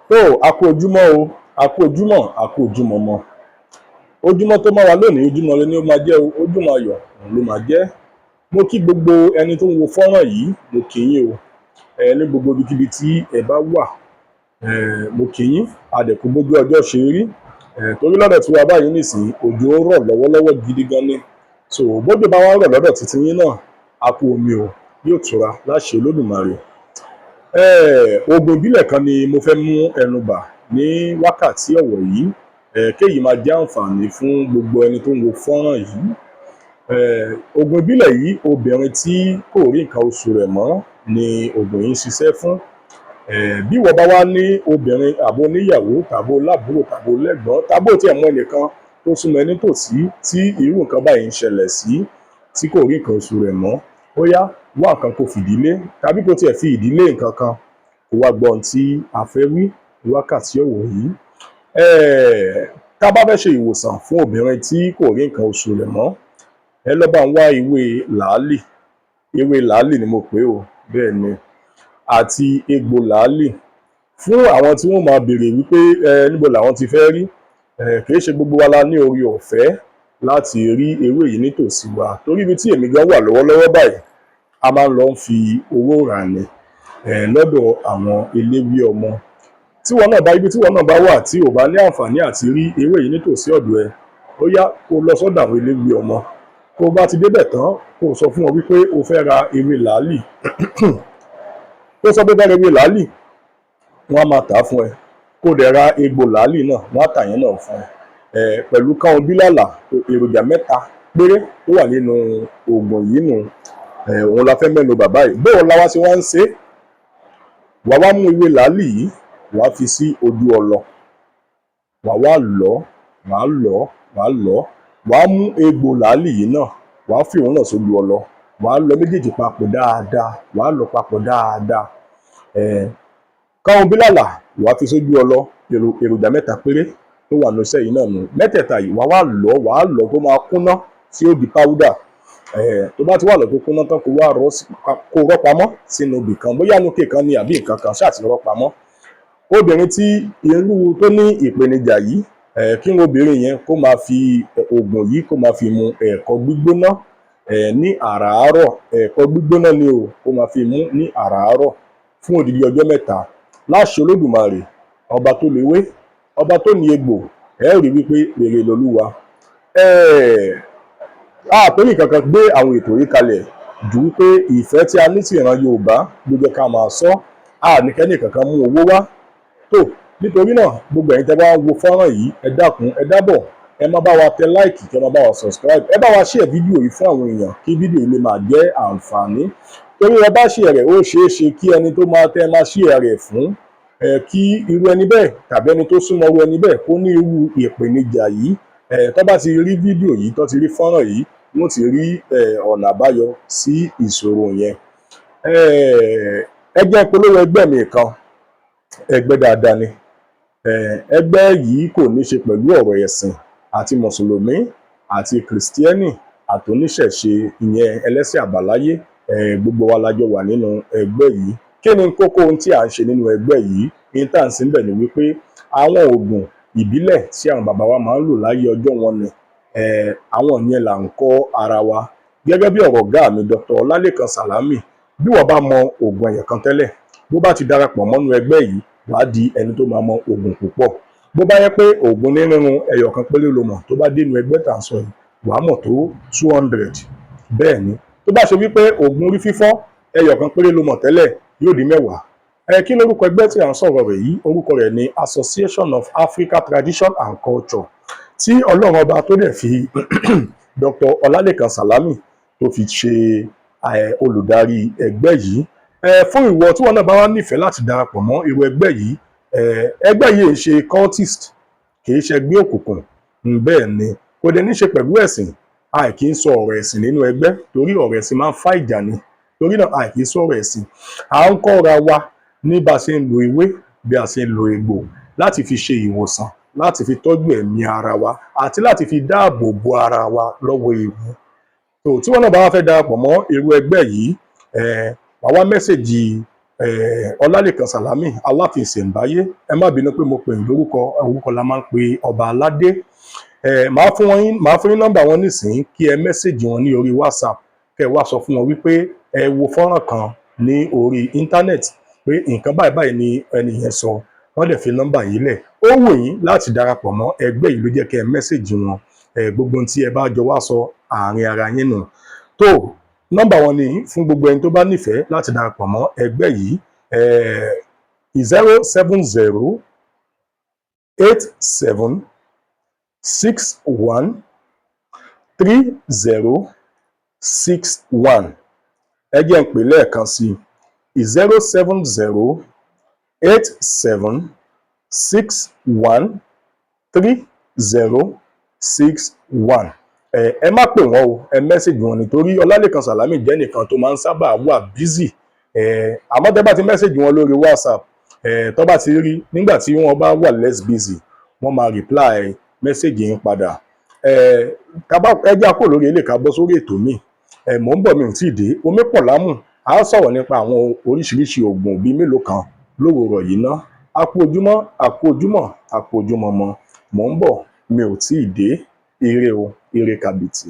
tó a kú ojúmọ́ o, a kú ojúmọ́, a kú ojúmọ́ mọ́. Ojúmọ́ tó máa wà lónìí, ojúmọ́ rẹ ni ó máa jẹ́ o, ojúmọ́ ayọ̀ òun ló máa jẹ́. Mo kí gbogbo ẹni tó ń wo fọ́nrán yìí, mo kí yín o. Ní gbogbo ibikíbi tí ẹ bá wà, mo kí yín. Adẹ̀kú gbogbo ọjọ́ ṣe rí. Torí lọ́dọ̀ tí wàá báyìí nísìnyí, òjò ń rọ̀ lọ́wọ́lọ́wọ́ gidi gan ni. So bójú bá wá rọ̀ lọ́dọ̀ títí yín náà, a kú omi o, yóò tura láṣẹ Olódùmarè. Oògùn ìbílẹ̀ kan ni mo fẹ́ mú ẹnu bà ní wákàtí ọ̀wọ̀ yìí, kéyìí máa jẹ́ àǹfààní fún gbogbo ẹni tó ń wo fọ́nrán yìí. Oògùn ìbílẹ̀ yìí, obìnrin tí kò rí nǹkan oṣù rẹ̀ mọ́ ni oògùn yìí ń ṣiṣẹ́ fún. Bí wọ́n bá wá ní obìnrin àbó oníyàwó tàbó lábúrò tàbó lẹ́gbọ́n tàbó tí ẹ̀mọ́ ẹnìkan tó súnmọ́ ẹni tòsí tí irú nǹkan báyìí ń ṣẹlẹ̀ sí, tí kò rí nǹkan oṣù rẹ̀ mọ́, ó yá wá nǹkan kó fìdílé tàbí kó tiẹ̀ fi ìdílé nǹkan kan kó wá gbọ́ ohun tí a fẹ́ wí ní wákàtí ọ̀wọ̀ yìí. Tá bá fẹ́ ṣe ìwòsàn fún obìnrin tí kò rí nǹkan oṣù rẹ̀ mọ́, ẹ lọ bá ń wá ewé làálì. Ewé làálì ni mo pè o, bẹ́ẹ̀ ni, àti egbò làálì. Fún àwọn tí wọ́n máa béèrè wípé níbo làwọn ti fẹ́ rí, kìí ṣe gbogbo wa la ní orí ọ̀fẹ́ láti rí ewé yìí nítòsí wa, torí ibi tí èmi gan wà lọ́wọ́lọ́wọ́ báyìí, a máa ń lọ fi owó rà ní lọ́dọ̀ àwọn eléwé ọmọ. Ibi tí wọn náà bá wà tí ò bá ní àǹfààní àti rí ewé yìí nítòsí ọ̀dọ̀ ẹ, ó yá kó lọ sọ́dọ̀ àwọn eléwé ọmọ. Kó bá ti débẹ̀ tán, kó sọ fún wọn wípé o fẹ́ ra ewé làálì. Kó sọ pé bá ra ewé làálì, wọ́n á máa tà á fún ẹ. Kó dẹ̀ ra egbò làálì náà, wọ́n á tà yẹn náà fún ẹ. Pẹ̀lú káwọn bílàlà, èròjà 3 péré tó wà nínú oògùn yìí nù. Òun la fẹ́ mẹ́nu bàbá yìí. Bóò la wá sí wá ń ṣe. Wàá wá mú ewé làálì yìí, wàá fi sí ojú ọlọ. Wàá wá lọ̀, wàá lọ̀, wàá lọ̀. Wàá mú egbò làálì yìí náà, wàá fi òun náà sójú ọlọ. Wàá lọ méjèèjì papọ̀ dáadáa, wàá lọ papọ̀ dáadáa. Káwọn bílàlà, wàá fi sójú ọlọ. Èròjà 3 péré tó wà ní iṣẹ́ yìí náà nù. Mẹ́tẹ̀ẹ̀ta yìí wàá lọ̀ tó máa kúnná tí ó di páúdà. Tó bá ti wà lọ̀ tó kúnná tán, kó rọ́ pamọ́ sínú ibì kan, bóyá inú ike kan ni àbí nǹkan kan ṣáà ti rọ́ pamọ́. Obìnrin tí irú tó ní ìpèníjà yìí, kí obìnrin yẹn kó máa fi oògùn yìí kó máa fi mu ẹ̀kọ gbígbóná ní àràárọ̀. Ẹ̀kọ gbígbóná ni o, kó máa fi mu ní àràárọ̀ fún odidi ọjọ́ 3. Láṣẹ Olódùmarè, ọba tó léwé, ọba tó ní egbò, ẹ rí wípé rere lolúwa. Àpérí kankan gbé àwọn ètò yìí kalẹ̀ ju wípé ìfẹ́ tí a ní sí ìran Yorùbá ló jẹ́ ká máa sọ. Nìkẹ́ni kankan mú owó wá. Tó nítorí náà, gbogbo ẹ̀yin tẹ́ bá ń wo fọ́nrán yìí, ẹ dákun ẹ dábọ̀, ẹ má bá wa tẹ láìkì, kí ẹ má bá wa subscribe, ẹ bá wa share fídíò yìí fún àwọn èèyàn kí fídíò yìí lè máa jẹ́ àǹfààní. Torí ẹ bá share rẹ̀, ó ṣeé ṣe kí ẹni tó máa share rẹ̀ fún, kí irú ẹni bẹ́ẹ̀ tàbí ẹni tó súnmọ́ irú ẹni bẹ́ẹ̀ kó ní irú ìpèníjà yìí. Tó bá ti rí fídíò yìí, tó ti rí fọ́nrán yìí, wọ́n ti rí ọ̀nà àbáyọ sí ìṣòro yẹn. Ẹ jẹ́ polówó ẹgbẹ́ mi kan. Ẹgbẹ́ dáadáa ni. Ẹgbẹ́ yìí kò ní ṣe pẹ̀lú ọ̀rọ̀ ẹ̀sìn àti mùsùlùmí àti kìrìsìtíẹ́nì àti oníṣẹ̀ṣe, ìyẹn ẹlẹ́sìn àbáláyé. Gbogbo wa la jọ wà nínú ẹgbẹ́ yìí. Kí ni kókó ohun tí à ń ṣe nínú ẹgbẹ́ yìí? Ohun tá à ń ṣe níbẹ̀ ni wípé àwọn oògùn ìbílẹ̀ tí àwọn bàbá wa máa ń lò láyé ọjọ́ wọn ni, àwọn yẹn là ń kọ́ ara wa. Gẹ́gẹ́ bí ọ̀rọ̀ ọ̀gá mi Dr. Ọlálékan Sàlámì, bí wọ́n bá mọ oògùn ẹ̀yọ̀ kan tẹ́lẹ̀, bó bá ti darapọ̀ mọ́nú ẹgbẹ́ yìí, wàá di ẹni tó máa mọ oògùn púpọ̀. Bó bá yẹ pé oògùn nírúurú ẹyọ kan péré ló mọ̀, tó bá dénú ẹgbẹ́ tà ń sọ yìí, wàá mọ̀ tó 200. Bẹ́ẹ̀ ni, tó bá ṣe wípé oògùn orí fífọ́ ẹyọ kan péré ló mọ̀ tẹ́lẹ̀, yóò di 10. Kí lórúkọ ẹgbẹ́ tí à ń sọ̀rọ̀ rẹ̀ yìí? Orúkọ rẹ̀ ni Association of Africa Tradition and Culture, tí Ọlọ́run ọba tó dẹ̀ fi Dr. Ọlálékan Sàlámì tó fi ṣe olùdarí ẹgbẹ́ yìí. Fún ìwọ tí wọn náà bá wá nífẹ̀ẹ́ láti darapọ̀ mọ́ irú ẹgbẹ́ yìí, ẹgbẹ́ yìí ṣe cultist, kìí ṣe ẹgbẹ́ òkùnkùn. Bẹ́ẹ̀ ni, kò dẹ̀ ní ṣe pẹ̀lú ẹ̀sìn. Kì í sọ ọ̀rọ̀ ẹ̀sìn nínú ẹgbẹ́, torí ọ̀rọ̀ ẹ̀sìn máa ń fa ìjà ni. Torí náà, kì í sọ ọ̀rọ̀ ẹ̀sìn. À ń kọ́ra wa ní bá a ṣe ń lo ewé, bí a ṣe ń lo egbò láti fi ṣe ìwòsàn, láti fi tọ́jú ẹ̀mí ara wa àti láti fi dáàbò bo ara wa lọ́wọ́ ewu. Tí wọn náà bá wá fẹ́ darapọ̀ mọ́ irú ẹgbẹ́ yìí, wàá wá mẹ́sẹ̀gì Ọlálékan Sàlámì Aláàfin Ìṣẹ̀ǹbáyé. Ẹ má bínú pé mo pè yín lórúkọ, orúkọ la máa ń pe ọba aládé. Màá fún yín nọ́mbà wọn nísìnyí kí ẹ mẹ́sẹ̀jì wọn ní orí WhatsApp, kẹ́ ẹ wá sọ fún wọn wípé ẹ wo fọ́nrán kan ní orí íńtánẹ́ẹ̀tì pé nǹkan báyìí báyìí ni ẹni yẹn sọ, wọ́n dẹ̀ fi nọ́mbà yìí lẹ̀. Ó wù yín láti darapọ̀ mọ́ ẹgbẹ́ yìí ló jẹ́ kẹ́ ẹ mẹ́sẹ̀jì wọn. Gbogbo ohun tí ẹ bá jọ wá sọ àárín ara yín nù. Tó nọ́mbà wọn ni fún gbogbo ẹni tó bá nífẹ̀ẹ́ láti darapọ̀ mọ́ ẹgbẹ́ yìí, 070 87 61 3061. Ẹ jẹ́ n pè lẹ́ẹ̀kan sí 070 87 61 3061. Ẹ má pè wọ́n o, ẹ mẹ́sẹ̀jì wọn nítorí Ọlálékan Sàlámì jẹ́ nìkan tó máa ń sábà wà bízì. Àmọ́ tẹ́ bá ti mẹ́sẹ̀jì wọn lórí WhatsApp, tó bá ti rí nígbà tí wọ́n bá wà less busy, wọ́n máa reply mẹ́sẹ̀jì yín padà. Ẹ já kúrò lórí eléyìí ká bọ́ sórí ètò míì. Mò ń bọ̀, mi ò tí ì dé. Omi pọ̀ lámù. A ó sọ̀rọ̀ nípa àwọn oríṣiríṣi oògùn bíi mélòó kan lówùúrọ̀ yìí ná. A kú ojúmọ́, a kú ojúmọ́, a kú ojúmọmọ. Mò ń bọ̀, mi ò tí ì dé. Ire o, ire kàbìtì.